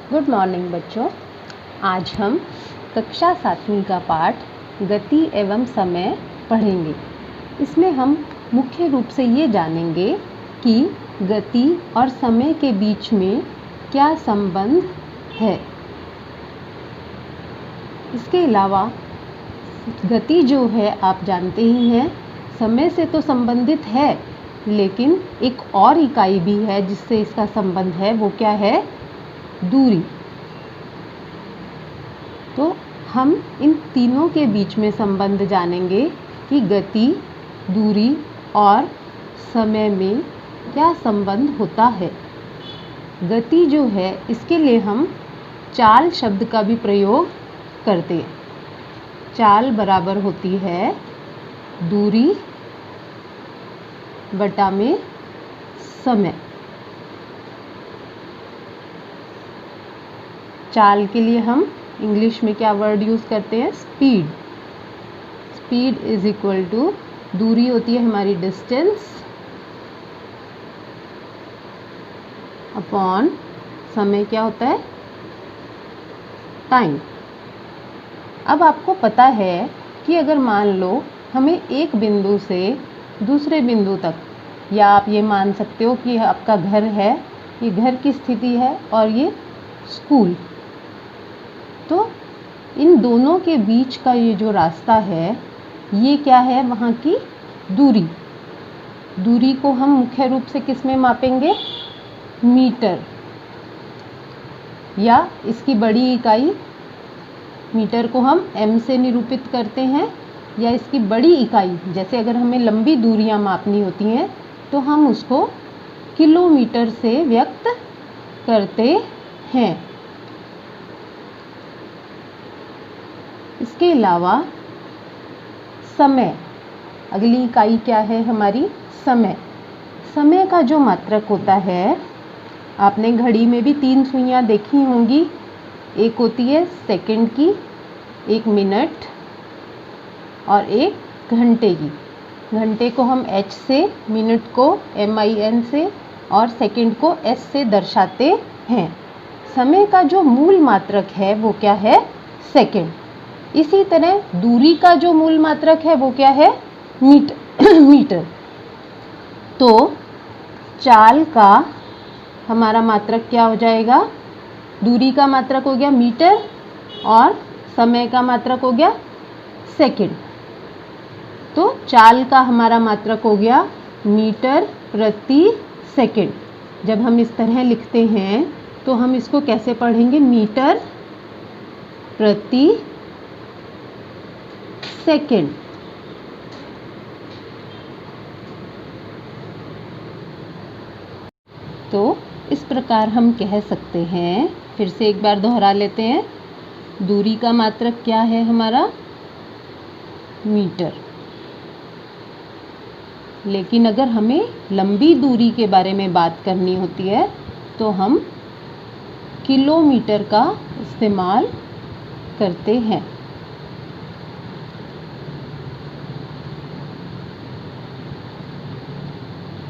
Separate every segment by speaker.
Speaker 1: Good morning बच्चों। आज हम कक्षा 7वीं का पाठ गति एवं समय पढ़ेंगे। इसमें हम मुख्य रूप से ये जानेंगे कि गति और समय के बीच में क्या संबंध है। इसके अलावा गति जो है आप जानते ही हैं, समय से तो संबंधित है, लेकिन एक और इकाई भी है जिससे इसका संबंध है। वो क्या है? दूरी। तो हम इन तीनों के बीच में संबंध जानेंगे कि गति, दूरी और समय में क्या संबंध होता है। गति जो है, इसके लिए हम चाल शब्द का भी प्रयोग करते हैं। चाल बराबर होती है दूरी बटा में समय। चाल के लिए हम इंग्लिश में क्या वर्ड यूज़ करते हैं? Speed. Speed is equal to, दूरी होती है हमारी डिस्टेंस, अपॉन समय क्या होता है? टाइम। अब आपको पता है कि अगर मान लो हमें एक बिंदु से दूसरे बिंदु तक, या आप ये मान सकते हो कि आपका घर है, ये घर की स्थिति है और ये स्कूल, तो इन दोनों के बीच का ये जो रास्ता है, ये क्या है? वहाँ की दूरी। दूरी को हम मुख्य रूप से किस में मापेंगे? मीटर, या इसकी बड़ी इकाई मीटर को हम m से निरूपित करते हैं, या इसकी बड़ी इकाई, जैसे अगर हमें लंबी दूरियां मापनी होती हैं तो हम उसको किलोमीटर से व्यक्त करते हैं। इसके अलावा समय, अगली इकाई क्या है हमारी? समय। समय का जो मात्रक होता है, आपने घड़ी में भी 3 सुइयां देखी होंगी। एक होती है सेकंड की, एक मिनट और एक घंटे की। घंटे को हम h से, मिनट को MIN से और सेकंड को S से दर्शाते हैं। समय का जो मूल मात्रक है वो क्या है? सेकंड। इसी तरह दूरी का जो मूल मात्रक है वो क्या है? मीटर। तो चाल का हमारा मात्रक क्या हो जाएगा? दूरी का मात्रक हो गया मीटर और समय का मात्रक हो गया सेकंड। तो चाल का हमारा मात्रक हो गया मीटर प्रति सेकंड। जब हम इस तरह लिखते हैं तो हम इसको कैसे पढ़ेंगे? मीटर प्रति सेकंड। तो इस प्रकार हम कह सकते हैं, फिर से एक बार दोहरा लेते हैं। दूरी का मात्रक क्या है हमारा? मीटर। लेकिन अगर हमें लंबी दूरी के बारे में बात करनी होती है तो हम किलोमीटर का इस्तेमाल करते हैं।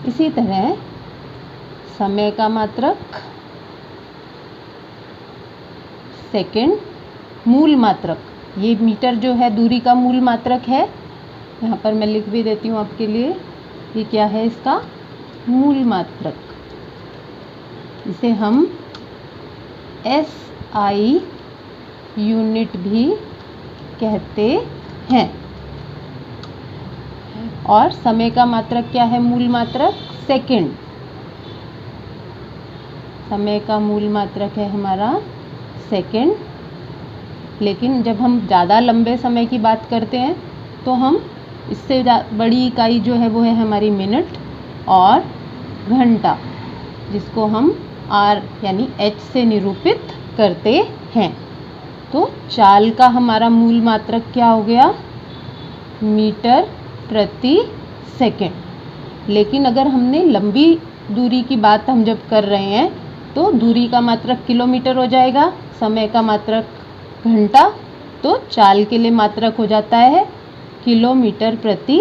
Speaker 1: इसी तरह समय का मात्रक सेकंड, मूल मात्रक, ये मीटर जो है दूरी का मूल मात्रक है। यहाँ पर मैं लिख भी देती हूँ आपके लिए, ये क्या है इसका? मूल मात्रक। इसे हम SI यूनिट भी कहते हैं। और समय का मात्रक क्या है? मूल मात्रक सेकंड। समय का मूल मात्रक है हमारा सेकंड। लेकिन जब हम ज़्यादा लंबे समय की बात करते हैं तो हम इससे बड़ी इकाई जो है वो है हमारी मिनट और घंटा, जिसको हम R यानी H से निरूपित करते हैं। तो चाल का हमारा मूल मात्रक क्या हो गया? मीटर प्रति सेकंड। लेकिन अगर हमने लंबी दूरी की बात हम जब कर रहे हैं तो दूरी का मात्रक किलोमीटर हो जाएगा, समय का मात्रक घंटा, तो चाल के लिए मात्रक हो जाता है किलोमीटर प्रति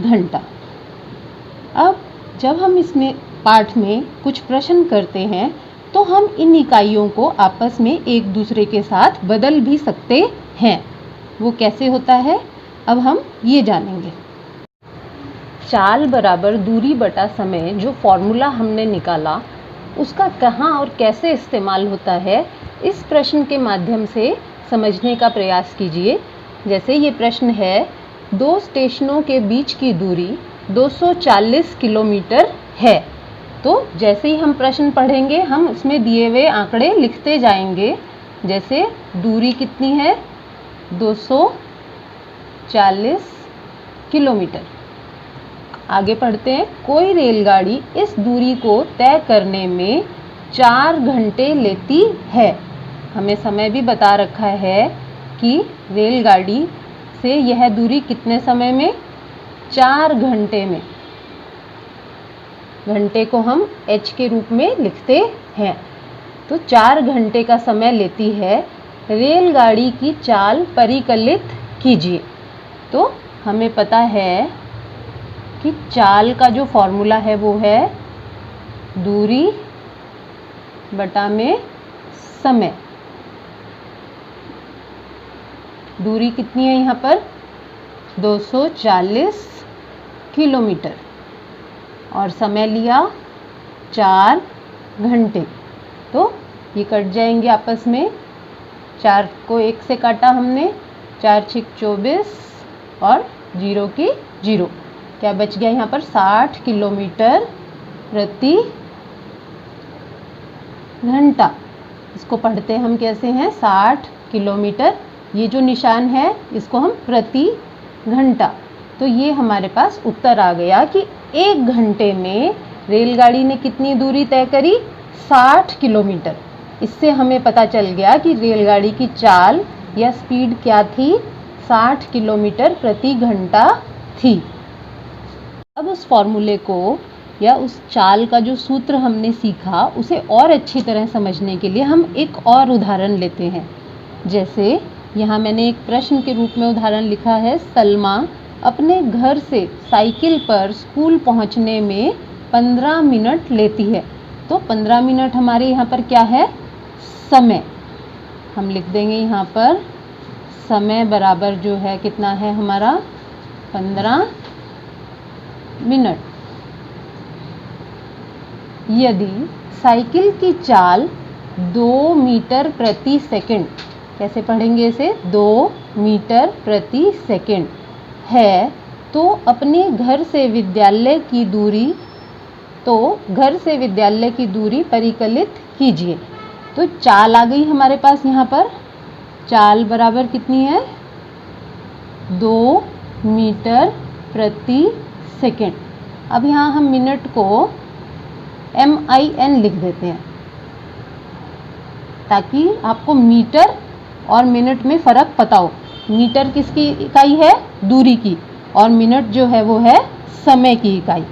Speaker 1: घंटा। अब जब हम इसमें पाठ में कुछ प्रश्न करते हैं तो हम इन इकाइयों को आपस में एक दूसरे के साथ बदल भी सकते हैं। वो कैसे होता है, अब हम ये जानेंगे। चाल बराबर दूरी बटा समय जो फॉर्मूला हमने निकाला, उसका कहाँ और कैसे इस्तेमाल होता है, इस प्रश्न के माध्यम से समझने का प्रयास कीजिए। जैसे ये प्रश्न है, 2 स्टेशनों के बीच की दूरी 240 किलोमीटर है। तो जैसे ही हम प्रश्न पढ़ेंगे, हम उसमें दिए हुए आंकड़े लिखते जाएंगे। जैसे दूरी कितनी है, 240 किलोमीटर। आगे पढ़ते हैं। कोई रेलगाड़ी इस दूरी को तय करने में 4 घंटे लेती है। हमें समय भी बता रखा है कि रेलगाड़ी से यह दूरी कितने समय में, 4 घंटे में। घंटे को हम h के रूप में लिखते हैं। तो 4 घंटे का समय लेती है। रेलगाड़ी की चाल परिकलित कीजिए। तो हमें पता है कि चाल का जो फॉर्मूला है वो है दूरी बटा में समय। दूरी कितनी है यहाँ पर, 240 किलोमीटर, और समय लिया 4 घंटे। तो ये कट जाएंगे आपस में। 4 को 1 से काटा हमने, 4 छिक 24 और 0 की 0। क्या बच गया यहाँ पर, 60 किलोमीटर प्रति घंटा। इसको पढ़ते हम कैसे हैं, 60 किलोमीटर। ये जो निशान है इसको हम प्रति घंटा। तो ये हमारे पास उत्तर आ गया कि 1 घंटे में रेलगाड़ी ने कितनी दूरी तय करी, 60 किलोमीटर। इससे हमें पता चल गया कि रेलगाड़ी की चाल या स्पीड क्या थी, 60 किलोमीटर प्रति घंटा थी। अब उस फॉर्मूले को या उस चाल का जो सूत्र हमने सीखा, उसे और अच्छी तरह समझने के लिए हम एक और उदाहरण लेते हैं। जैसे यहाँ मैंने एक प्रश्न के रूप में उदाहरण लिखा है, सलमा अपने घर से साइकिल पर स्कूल पहुँचने में 15 मिनट लेती है। तो 15 मिनट हमारे यहाँ पर क्या है, समय। हम लिख देंगे यहाँ पर समय बराबर जो है कितना है हमारा, 15 मिनट। यदि साइकिल की चाल 2 मीटर प्रति सेकंड, कैसे पढ़ेंगे इसे, 2 मीटर प्रति सेकंड है, तो अपने घर से विद्यालय की दूरी परिकलित कीजिए। तो चाल आ गई हमारे पास यहाँ पर। चाल बराबर कितनी है, 2 मीटर प्रति सेकंड। अब यहाँ हम मिनट को MIN लिख देते हैं, ताकि आपको मीटर और मिनट में फ़र्क पता हो। मीटर किसकी इकाई है, दूरी की, और मिनट जो है वो है समय की इकाई।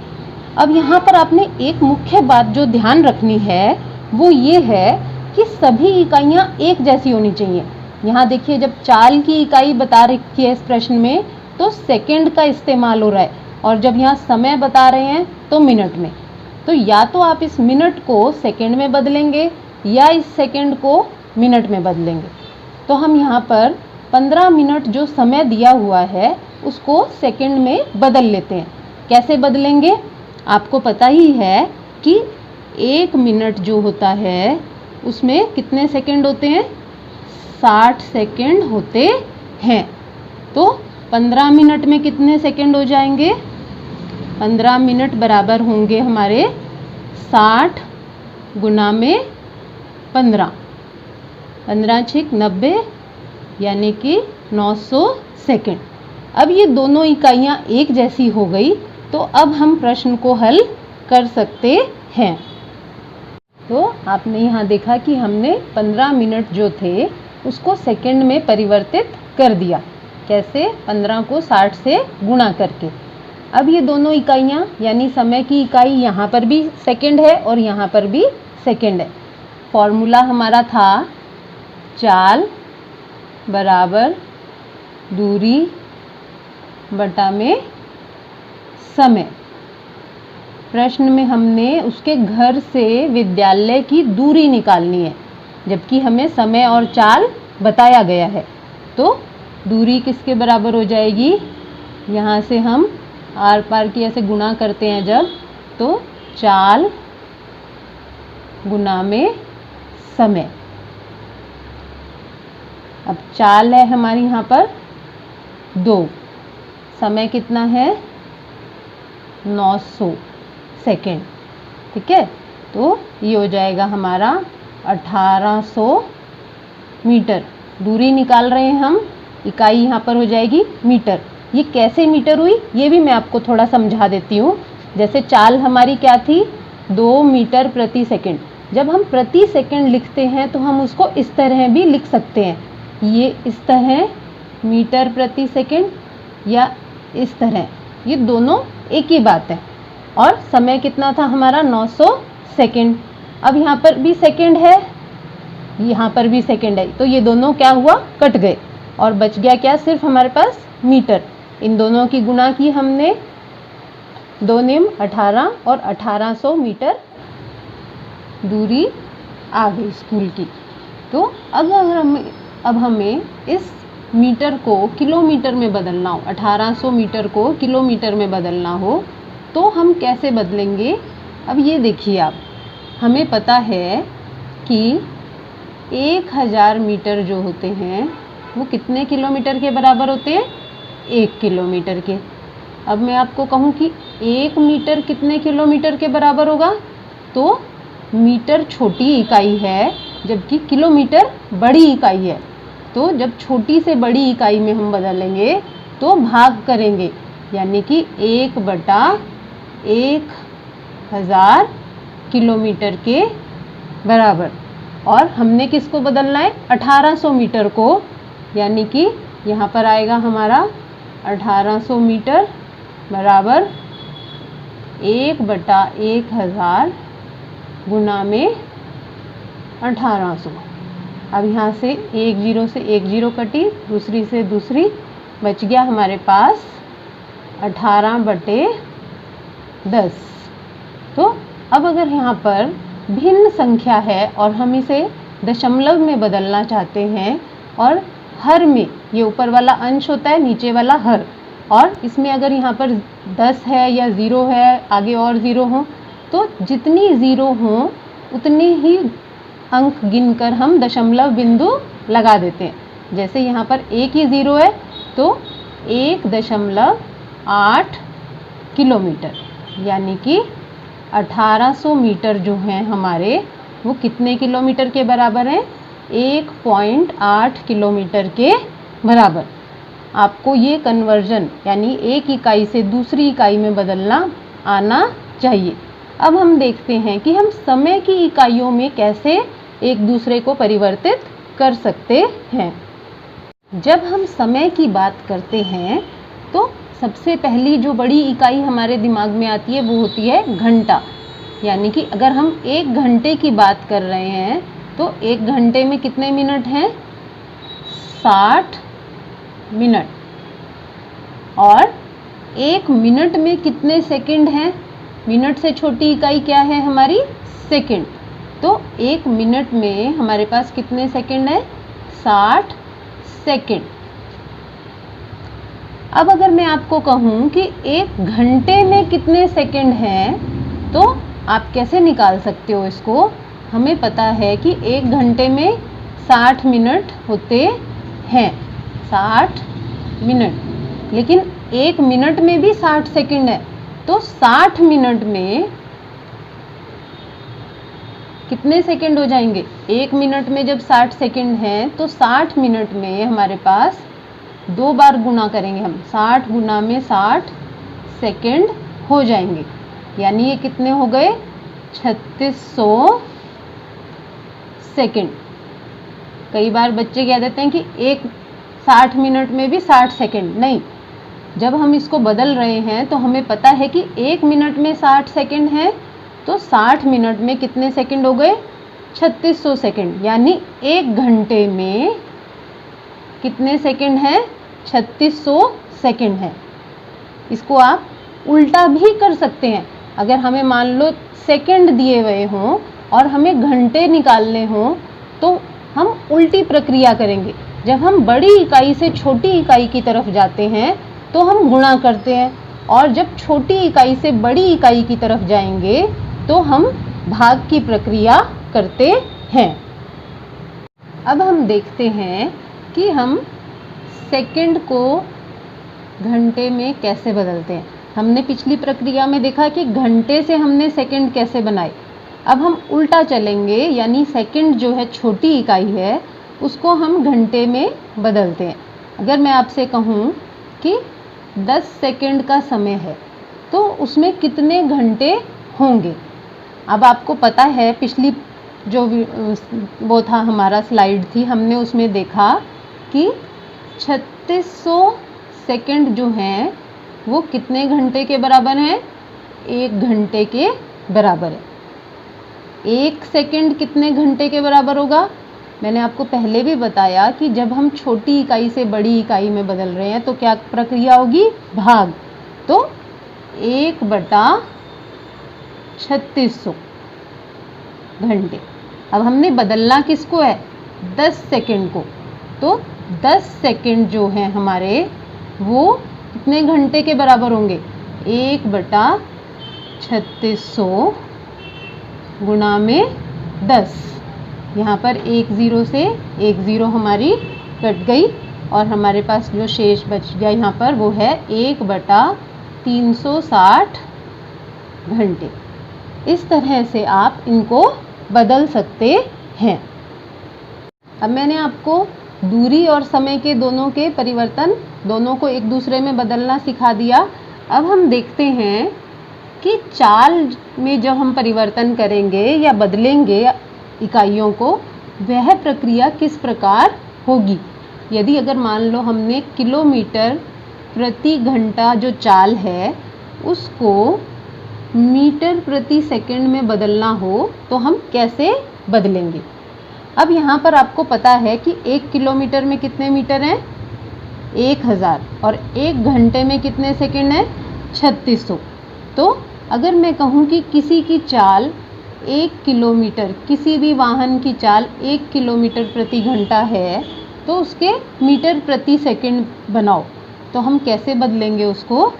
Speaker 1: अब यहाँ पर आपने एक मुख्य बात जो ध्यान रखनी है वो ये है कि सभी इकाइयाँ एक जैसी होनी चाहिए। यहाँ देखिए, जब चाल की इकाई बता रखी है इस प्रश्न में तो सेकंड का इस्तेमाल हो रहा है, और जब यहाँ समय बता रहे हैं तो मिनट में। तो या तो आप इस मिनट को सेकंड में बदलेंगे या इस सेकंड को मिनट में बदलेंगे। तो हम यहाँ पर 15 मिनट जो समय दिया हुआ है उसको सेकंड में बदल लेते हैं। कैसे बदलेंगे, आपको पता ही है कि 1 मिनट जो होता है उसमें कितने सेकंड होते हैं, 60 सेकंड होते हैं। तो 15 मिनट में कितने सेकंड हो जाएंगे, 15 मिनट बराबर होंगे हमारे 60 गुना में 15, 15 छिक 90, यानी कि 900 सेकंड। अब ये दोनों इकाइयाँ एक जैसी हो गई, तो अब हम प्रश्न को हल कर सकते हैं। तो आपने यहाँ देखा कि हमने 15 मिनट जो थे उसको सेकंड में परिवर्तित कर दिया। कैसे, 15 को 60 से गुणा करके। अब ये दोनों इकाइयाँ यानी समय की इकाई यहाँ पर भी सेकंड है और यहाँ पर भी सेकंड है। फॉर्मूला हमारा था चाल बराबर दूरी बटा में समय। प्रश्न में हमने उसके घर से विद्यालय की दूरी निकालनी है, जबकि हमें समय और चाल बताया गया है। तो दूरी किसके बराबर हो जाएगी? यहाँ से हम आर पार की ऐसे गुणा करते हैं जब, तो चाल गुना में समय। अब चाल है हमारी यहाँ पर 2, समय कितना है 900 सेकेंड। ठीक है, तो ये हो जाएगा हमारा 1800 मीटर। दूरी निकाल रहे हैं हम, इकाई यहाँ पर हो जाएगी मीटर। ये कैसे मीटर हुई ये भी मैं आपको थोड़ा समझा देती हूँ। जैसे चाल हमारी क्या थी 2 मीटर प्रति सेकंड। जब हम प्रति सेकंड लिखते हैं तो हम उसको इस तरह भी लिख सकते हैं, ये इस तरह मीटर प्रति सेकंड या इस तरह, ये दोनों एक ही बात है। और समय कितना था हमारा 900 सेकंड। अब यहाँ पर भी सेकंड है, यहाँ पर भी सेकंड है, तो ये दोनों क्या हुआ कट गए और बच गया क्या सिर्फ हमारे पास मीटर। इन दोनों की गुणा की हमने, 2 निम 18 और 1800 मीटर दूरी आ गई स्कूल की। तो अगर अब हमें इस मीटर को किलोमीटर में बदलना हो, 1800 मीटर को किलोमीटर में बदलना हो, तो हम कैसे बदलेंगे? अब ये देखिए आप, हमें पता है कि 1000 मीटर जो होते हैं वो कितने किलोमीटर के बराबर होते हैं? 1 किलोमीटर के। अब मैं आपको कहूँ कि 1 मीटर कितने किलोमीटर के बराबर होगा, तो मीटर छोटी इकाई है जबकि किलोमीटर बड़ी इकाई है। तो जब छोटी से बड़ी इकाई में हम बदलेंगे तो भाग करेंगे, यानी कि 1/1000 किलोमीटर के बराबर। और हमने किसको बदलना है? 1800 मीटर को, यानी कि यहाँ पर आएगा हमारा 1800 मीटर बराबर 1/1000 गुना में 1800। अब यहाँ से एक जीरो कटी, दूसरी से दूसरी, बच गया हमारे पास 18/10। तो अब अगर यहाँ पर भिन्न संख्या है और हम इसे दशमलव में बदलना चाहते हैं, और हर में ये ऊपर वाला अंश होता है, नीचे वाला हर, और इसमें अगर यहाँ पर 10 है या 0 है, आगे और 0 हो, तो जितनी 0 हों उतने ही अंक गिनकर हम दशमलव बिंदु लगा देते हैं। जैसे यहाँ पर एक ही 0 है तो 1.8 किलोमीटर, यानी कि 1800 मीटर जो हैं हमारे, वो कितने किलोमीटर के बराबर हैं? 1.8 किलोमीटर के बराबर। आपको ये कन्वर्जन यानी एक इकाई से दूसरी इकाई में बदलना आना चाहिए। अब हम देखते हैं कि हम समय की इकाइयों में कैसे एक दूसरे को परिवर्तित कर सकते हैं। जब हम समय की बात करते हैं तो सबसे पहली जो बड़ी इकाई हमारे दिमाग में आती है वो होती है घंटा। यानी कि अगर हम 1 घंटे की बात कर रहे हैं तो 1 घंटे में कितने मिनट हैं? 60 मिनट। और 1 मिनट में कितने सेकंड हैं? मिनट से छोटी इकाई क्या है हमारी? सेकंड। तो 1 मिनट में हमारे पास कितने सेकंड है? 60 सेकंड। अब अगर मैं आपको कहूँ कि 1 घंटे में कितने सेकंड हैं, तो आप कैसे निकाल सकते हो इसको? हमें पता है कि 1 घंटे में 60 मिनट होते हैं, 60 मिनट, लेकिन 1 मिनट में भी 60 सेकंड है। तो 60 मिनट में कितने सेकंड हो जाएंगे? 1 मिनट में जब 60 सेकंड हैं तो 60 मिनट में हमारे पास 2 बार गुना करेंगे हम, 60 गुना में 60 सेकंड हो जाएंगे। यानी ये कितने हो गए? 3600 सेकंड। कई बार बच्चे कह देते हैं कि 60 मिनट में भी 60 सेकंड। नहीं, जब हम इसको बदल रहे हैं तो हमें पता है कि 1 मिनट में 60 सेकंड है, तो 60 मिनट में कितने सेकंड हो गए? 3600 सेकंड। यानी 1 घंटे में कितने सेकंड हैं? 3600 सेकंड है। इसको आप उल्टा भी कर सकते हैं। अगर हमें मान लो सेकंड दिए हुए हों और हमें घंटे निकालने हों तो हम उल्टी प्रक्रिया करेंगे। जब हम बड़ी इकाई से छोटी इकाई की तरफ जाते हैं तो हम गुणा करते हैं, और जब छोटी इकाई से बड़ी इकाई की तरफ जाएंगे तो हम भाग की प्रक्रिया करते हैं। अब हम देखते हैं कि हम सेकंड को घंटे में कैसे बदलते हैं। हमने पिछली प्रक्रिया में देखा कि घंटे से हमने सेकंड कैसे बनाए। अब हम उल्टा चलेंगे, यानी सेकंड जो है छोटी इकाई है उसको हम घंटे में बदलते हैं। अगर मैं आपसे कहूँ कि 10 सेकंड का समय है तो उसमें कितने घंटे होंगे। अब आपको पता है पिछली जो वो था हमारा स्लाइड थी, हमने उसमें देखा कि 3600 सेकंड जो हैं वो कितने घंटे के बराबर हैं? 1 घंटे के बराबर है। 1 सेकंड कितने घंटे के बराबर होगा? मैंने आपको पहले भी बताया कि जब हम छोटी इकाई से बड़ी इकाई में बदल रहे हैं तो क्या प्रक्रिया होगी? भाग। तो 1/3600 घंटे। अब हमने बदलना किसको है? 10 सेकंड को। तो 10 सेकंड जो है हमारे वो कितने घंटे के बराबर होंगे? 1/3600 गुणा में 10। यहाँ पर 1 0 से 1 0 हमारी कट गई और हमारे पास जो शेष बच गया यहाँ पर वो है 1/360 घंटे। इस तरह से आप इनको बदल सकते हैं। अब मैंने आपको दूरी और समय के दोनों के परिवर्तन, दोनों को एक दूसरे में बदलना सिखा दिया। अब हम देखते हैं कि चाल में जब हम परिवर्तन करेंगे या बदलेंगे इकाइयों को, वह प्रक्रिया किस प्रकार होगी। यदि अगर मान लो हमने किलोमीटर प्रति घंटा जो चाल है उसको मीटर प्रति सेकंड में बदलना हो तो हम कैसे बदलेंगे। अब यहाँ पर आपको पता है कि 1 किलोमीटर में कितने मीटर हैं? 1000। और 1 घंटे में कितने सेकंड हैं? 3600। तो अगर मैं कहूँ कि किसी की चाल 1 किलोमीटर, किसी भी वाहन की चाल 1 किलोमीटर प्रति घंटा है तो उसके मीटर प्रति सेकंड बनाओ, तो हम कैसे बदलेंगे उसको?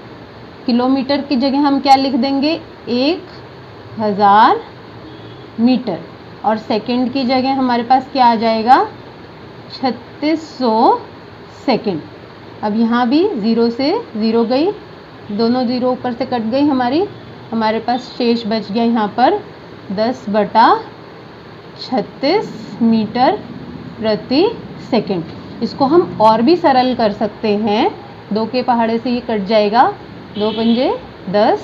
Speaker 1: किलोमीटर की जगह हम क्या लिख देंगे? 1000 मीटर। और सेकंड की जगह हमारे पास क्या आ जाएगा? 3600 सेकंड। अब यहाँ भी 0 से 0 गई, दोनों 0 ऊपर से कट गई हमारे पास शेष बच गया यहाँ पर 10/36 मीटर प्रति सेकंड। इसको हम और भी सरल कर सकते हैं। 2 के पहाड़े से ये कट जाएगा, 2 पंजे 10,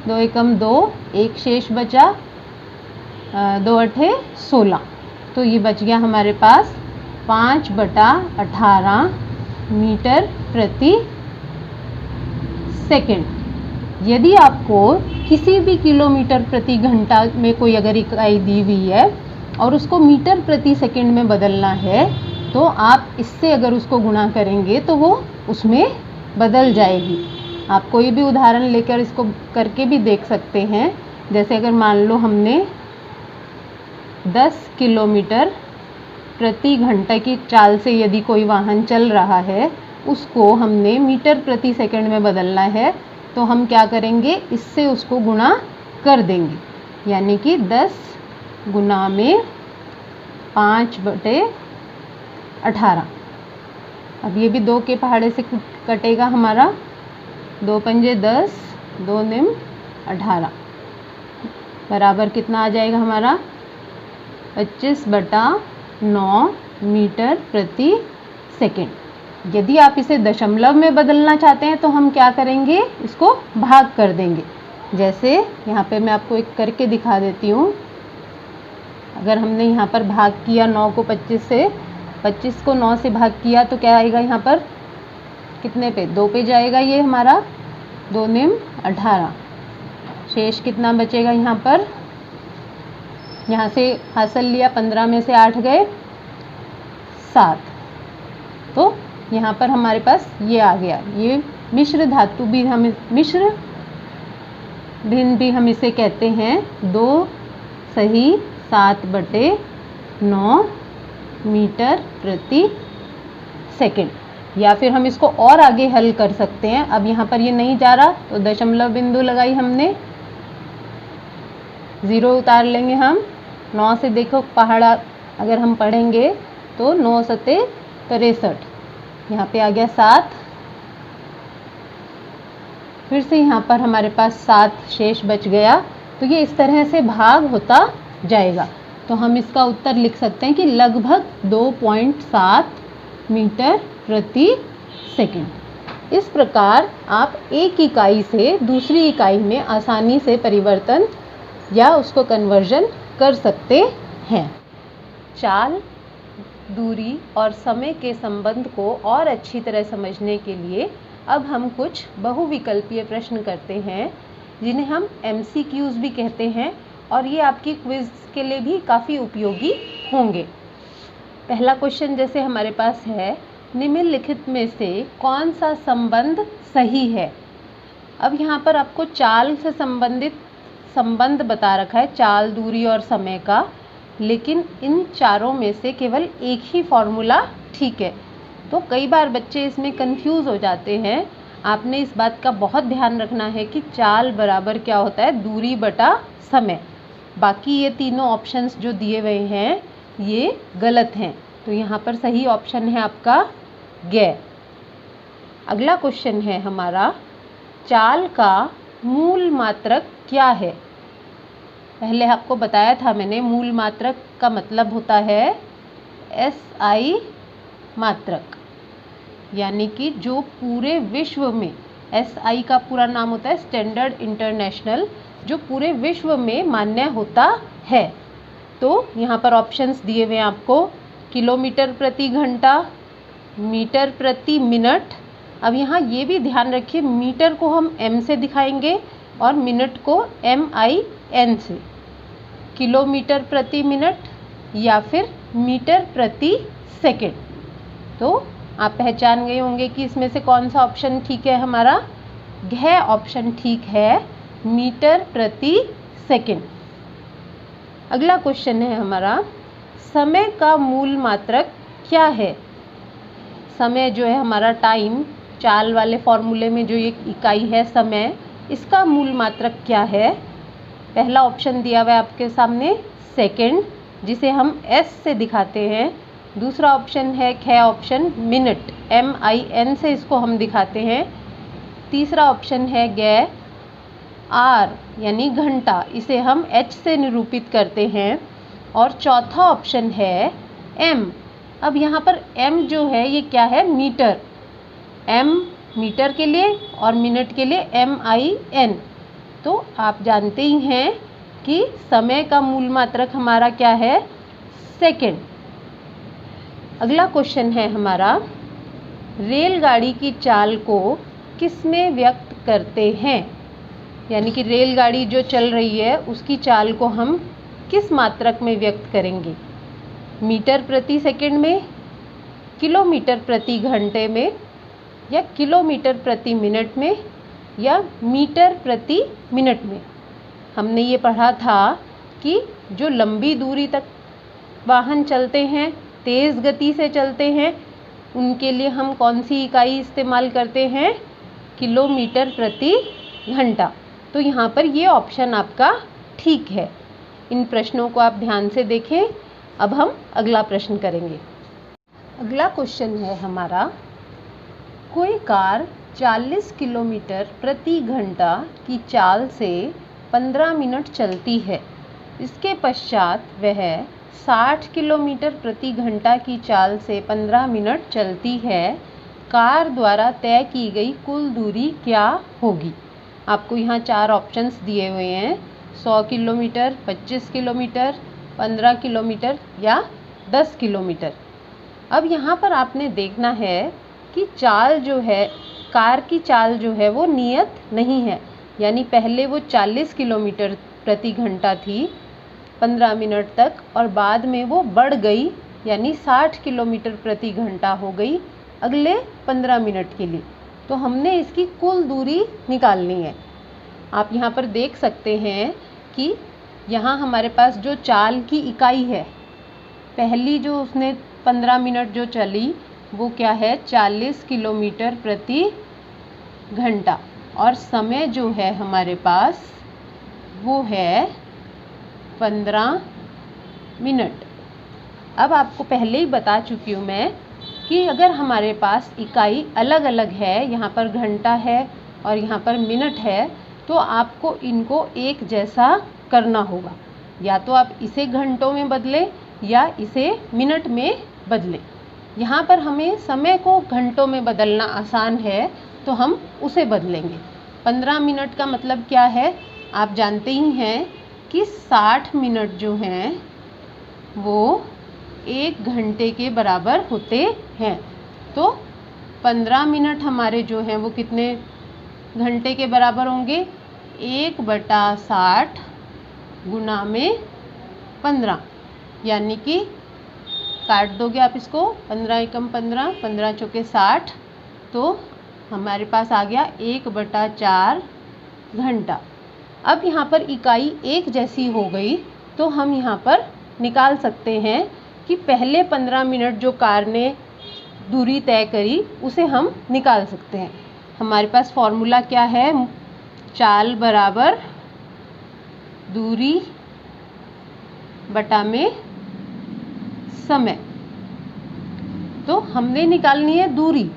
Speaker 1: 2 एकम 2, 1 शेष बचा, 2 अठे 16। तो ये बच गया हमारे पास 5/18 मीटर प्रति सेकंड। यदि आपको किसी भी किलोमीटर प्रति घंटा में कोई अगर इकाई दी हुई है और उसको मीटर प्रति सेकंड में बदलना है तो आप इससे अगर उसको गुणा करेंगे तो वो उसमें बदल जाएगी। आप कोई भी उदाहरण लेकर इसको करके भी देख सकते हैं। जैसे अगर मान लो हमने 10 किलोमीटर प्रति घंटा की चाल से यदि कोई वाहन चल रहा है, उसको हमने मीटर प्रति सेकंड में बदलना है तो हम क्या करेंगे? इससे उसको गुणा कर देंगे, यानी कि 10 गुना में 5/18। अब ये भी 2 के पहाड़े से कटेगा हमारा, 2 पंजे 10, 2 निम 18 बराबर कितना आ जाएगा हमारा? 25/9 मीटर प्रति सेकंड। यदि आप इसे दशमलव में बदलना चाहते हैं तो हम क्या करेंगे? इसको भाग कर देंगे। जैसे यहाँ पे मैं आपको एक करके दिखा देती हूँ। अगर हमने यहाँ पर भाग किया 9 को 25 से, 25 को 9 से भाग किया तो क्या आएगा यहाँ पर? कितने पे? 2 पे जाएगा ये हमारा, 2 निम 18। शेष कितना बचेगा यहाँ पर? यहाँ से हासिल लिया, 15 में से 8 गए 7। तो यहाँ पर हमारे पास ये आ गया। ये मिश्र धातु भी हमें मिश्र भिन्न भी हम इसे कहते हैं 2 सही 7/9 मीटर प्रति सेकंड। या फिर हम इसको और आगे हल कर सकते हैं। अब यहाँ पर ये नहीं जा रहा तो दशमलव बिंदु लगाई हमने, 0 उतार लेंगे हम। 9 से देखो पहाड़ा अगर हम पढ़ेंगे तो 9 सते 63, यहाँ पे आ गया 7, फिर से यहाँ पर हमारे पास 7 शेष बच गया। तो ये इस तरह से भाग होता जाएगा। तो हम इसका उत्तर लिख सकते हैं कि लगभग 2.7 मीटर प्रति सेकंड। इस प्रकार आप एक इकाई से दूसरी इकाई में आसानी से परिवर्तन या उसको कन्वर्जन कर सकते हैं। चाल, दूरी और समय के संबंध को और अच्छी तरह समझने के लिए अब हम कुछ बहुविकल्पीय प्रश्न करते हैं, जिन्हें हम MCQs भी कहते हैं, और ये आपकी क्विज के लिए भी काफ़ी उपयोगी होंगे। पहला क्वेश्चन जैसे हमारे पास है, निम्नलिखित में से कौन सा संबंध सही है। अब यहाँ पर आपको चाल से संबंधित संबंध बता रखा है, चाल, दूरी और समय का, लेकिन इन चारों में से केवल एक ही फॉर्मूला ठीक है। तो कई बार बच्चे इसमें कंफ्यूज हो जाते हैं। आपने इस बात का बहुत ध्यान रखना है कि चाल बराबर क्या होता है, दूरी बटा समय। बाकी ये तीनों ऑप्शंस जो दिए हुए हैं ये गलत हैं। तो यहाँ पर सही ऑप्शन है आपका ग। अगला क्वेश्चन है हमारा, चाल का मूल मात्रक क्या है। पहले आपको बताया था मैंने, मूल मात्रक का मतलब होता है SI मात्रक, यानी कि जो पूरे विश्व में, SI का पूरा नाम होता है स्टैंडर्ड इंटरनेशनल, जो पूरे विश्व में मान्य होता है। तो यहाँ पर ऑप्शंस दिए हुए हैं आपको, किलोमीटर प्रति घंटा, मीटर प्रति मिनट। अब यहाँ ये भी ध्यान रखिए, मीटर को हम M से दिखाएंगे और मिनट को MIN से। किलोमीटर प्रति मिनट या फिर मीटर प्रति सेकंड। तो आप पहचान गए होंगे कि इसमें से कौन सा ऑप्शन ठीक है हमारा। घ ऑप्शन ठीक है, मीटर प्रति सेकंड। अगला क्वेश्चन है हमारा, समय का मूल मात्रक क्या है। समय जो है हमारा टाइम, चाल वाले फॉर्मूले में जो एक इकाई है समय, इसका मूल मात्रक क्या है। पहला ऑप्शन दिया हुआ है आपके सामने सेकंड, जिसे हम S से दिखाते हैं। दूसरा ऑप्शन है ख ऑप्शन मिनट, MIN से इसको हम दिखाते हैं। तीसरा ऑप्शन है ग R यानी घंटा, इसे हम H से निरूपित करते हैं। और चौथा ऑप्शन है M। अब यहाँ पर M जो है ये क्या है, मीटर। M मीटर के लिए और मिनट के लिए MIN। तो आप जानते ही हैं कि समय का मूल मात्रक हमारा क्या है, सेकंड। अगला क्वेश्चन है हमारा, रेलगाड़ी की चाल को किसमें व्यक्त करते हैं। यानी कि रेलगाड़ी जो चल रही है उसकी चाल को हम किस मात्रक में व्यक्त करेंगे, मीटर प्रति सेकंड में, किलोमीटर प्रति घंटे में, या किलोमीटर प्रति मिनट में, या मीटर प्रति मिनट में। हमने ये पढ़ा था कि जो लंबी दूरी तक वाहन चलते हैं, तेज़ गति से चलते हैं, उनके लिए हम कौन सी इकाई इस्तेमाल करते हैं, किलोमीटर प्रति घंटा। तो यहाँ पर ये ऑप्शन आपका ठीक है। इन प्रश्नों को आप ध्यान से देखें। अब हम अगला प्रश्न करेंगे। अगला क्वेश्चन है हमारा, कोई कार 40 किलोमीटर प्रति घंटा की चाल से 15 मिनट चलती है। इसके पश्चात वह 60 किलोमीटर प्रति घंटा की चाल से 15 मिनट चलती है। कार द्वारा तय की गई कुल दूरी क्या होगी। आपको यहाँ 4 ऑप्शंस दिए हुए हैं, 100 किलोमीटर, 25 किलोमीटर, 15 किलोमीटर या 10 किलोमीटर। अब यहाँ पर आपने देखना है कि चाल जो है, कार की चाल जो है वो नियत नहीं है। यानी पहले वो 40 किलोमीटर प्रति घंटा थी 15 मिनट तक, और बाद में वो बढ़ गई, यानी 60 किलोमीटर प्रति घंटा हो गई अगले 15 मिनट के लिए। तो हमने इसकी कुल दूरी निकालनी है। आप यहाँ पर देख सकते हैं कि यहाँ हमारे पास जो चाल की इकाई है, पहली जो उसने 15 मिनट जो चली वो क्या है, 40 किलोमीटर प्रति घंटा, और समय जो है हमारे पास वो है 15 मिनट। अब आपको पहले ही बता चुकी हूँ मैं कि अगर हमारे पास इकाई अलग अलग है, यहाँ पर घंटा है और यहाँ पर मिनट है, तो आपको इनको एक जैसा करना होगा। या तो आप इसे घंटों में बदलें या इसे मिनट में बदलें। यहाँ पर हमें समय को घंटों में बदलना आसान है तो हम उसे बदलेंगे। 15 मिनट का मतलब क्या है, आप जानते ही हैं कि 60 मिनट जो हैं वो 1 घंटे के बराबर होते हैं। तो 15 मिनट हमारे जो हैं वो कितने घंटे के बराबर होंगे, 1/60 गुना में 15, यानी कि काट दोगे आप इसको, 15 एकम 15, 15 चौके 60, तो हमारे पास आ गया 1/4 घंटा। अब यहाँ पर इकाई एक जैसी हो गई तो हम यहाँ पर निकाल सकते हैं कि पहले 15 मिनट जो कार ने दूरी तय करी उसे हम निकाल सकते हैं। हमारे पास फॉर्मूला क्या है, चाल बराबर दूरी बटा में समय। तो हमने निकालनी है दूरी,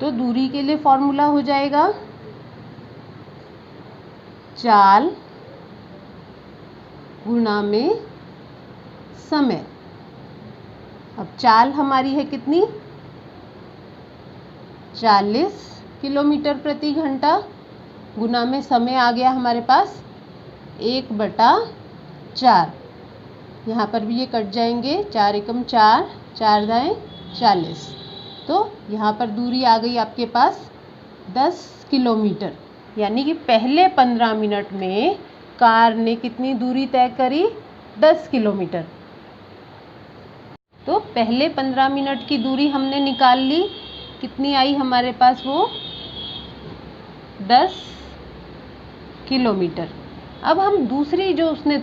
Speaker 1: तो दूरी के लिए फॉर्मूला हो जाएगा चाल गुना में समय। अब चाल हमारी है कितनी, 40 किलोमीटर प्रति घंटा, गुना में समय आ गया हमारे पास 1/4। यहाँ पर भी ये कट जाएंगे, 4 एकम 4, 4 दाएँ 40। तो यहाँ पर दूरी आ गई आपके पास 10 किलोमीटर, यानी कि पहले 15 मिनट में कार ने कितनी दूरी तय करी, 10 किलोमीटर। तो पहले 15 मिनट की दूरी हमने निकाल ली, कितनी आई हमारे पास वो 10 किलोमीटर। अब हम दूसरी जो उसने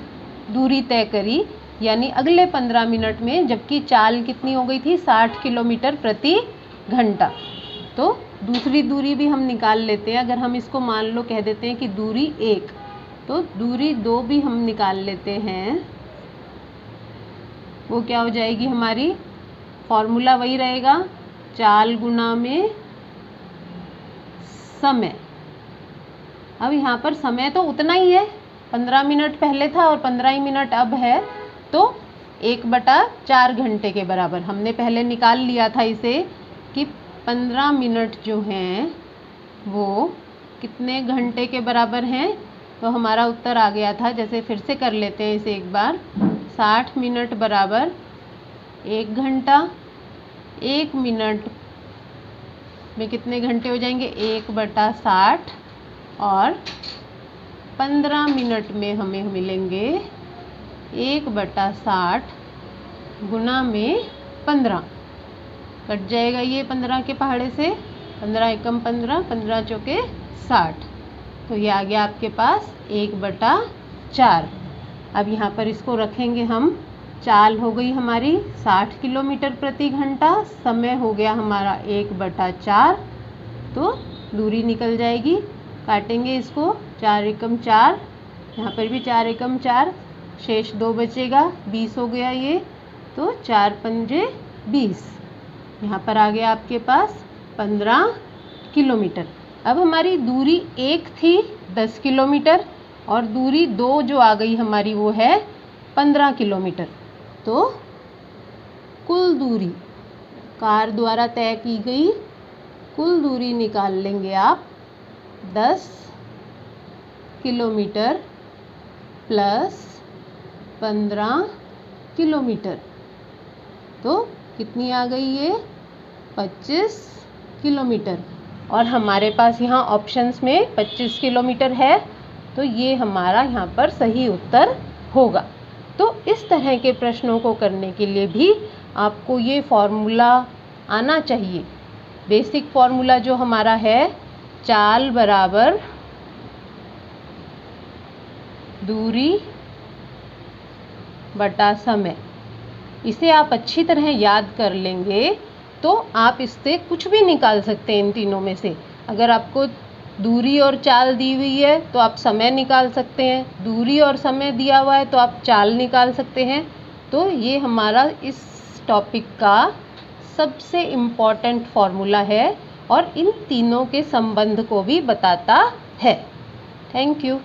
Speaker 1: दूरी तय करी, यानी अगले 15 मिनट में, जबकि चाल कितनी हो गई थी 60 किलोमीटर प्रति घंटा, तो दूसरी दूरी भी हम निकाल लेते हैं। अगर हम इसको मान लो कह देते हैं कि दूरी 1, तो दूरी 2 भी हम निकाल लेते हैं। वो क्या हो जाएगी हमारी, फॉर्मूला वही रहेगा, चाल गुना में समय। अब यहाँ पर समय तो उतना ही है, 15 मिनट पहले था और 15 ही मिनट अब है, तो 1/4 घंटे के बराबर। हमने पहले निकाल लिया था इसे कि 15 मिनट जो हैं वो कितने घंटे के बराबर हैं, तो हमारा उत्तर आ गया था, जैसे फिर से कर लेते हैं इसे एक बार, 60 मिनट बराबर 1 घंटा, 1 मिनट में कितने घंटे हो जाएंगे, 1/60, और 15 मिनट में हमें मिलेंगे 1/60 गुना में 15। कट जाएगा ये 15 के पहाड़े से, 15 एकम 15, 15 चौके 60, तो ये आ गया आपके पास 1/4। अब यहाँ पर इसको रखेंगे हम, चाल हो गई हमारी 60 किलोमीटर प्रति घंटा, समय हो गया हमारा 1/4, तो दूरी निकल जाएगी, काटेंगे इसको, 4 एकम 4, यहाँ पर भी 4 एकम 4, शेष 2 बचेगा, 20 हो गया ये, तो 4 पंजे 20, यहाँ पर आ गया आपके पास 15 किलोमीटर। अब हमारी दूरी 1 थी 10 किलोमीटर और दूरी 2 जो आ गई हमारी वो है 15 किलोमीटर। तो कुल दूरी कार द्वारा तय की गई कुल दूरी निकाल लेंगे आप, 10 किलोमीटर प्लस 15 किलोमीटर, तो कितनी आ गई ये 25 किलोमीटर। और हमारे पास यहाँ ऑप्शंस में 25 किलोमीटर है, तो ये हमारा यहाँ पर सही उत्तर होगा। तो इस तरह के प्रश्नों को करने के लिए भी आपको ये फॉर्मूला आना चाहिए। बेसिक फॉर्मूला जो हमारा है, चाल बराबर दूरी बटा समय। इसे आप अच्छी तरह याद कर लेंगे तो आप इससे कुछ भी निकाल सकते हैं इन तीनों में से। अगर आपको दूरी और चाल दी हुई है तो आप समय निकाल सकते हैं, दूरी और समय दिया हुआ है तो आप चाल निकाल सकते हैं। तो ये हमारा इस टॉपिक का सबसे इम्पॉर्टेंट फॉर्मूला है और इन तीनों के संबंध को भी बताता है। Thank you.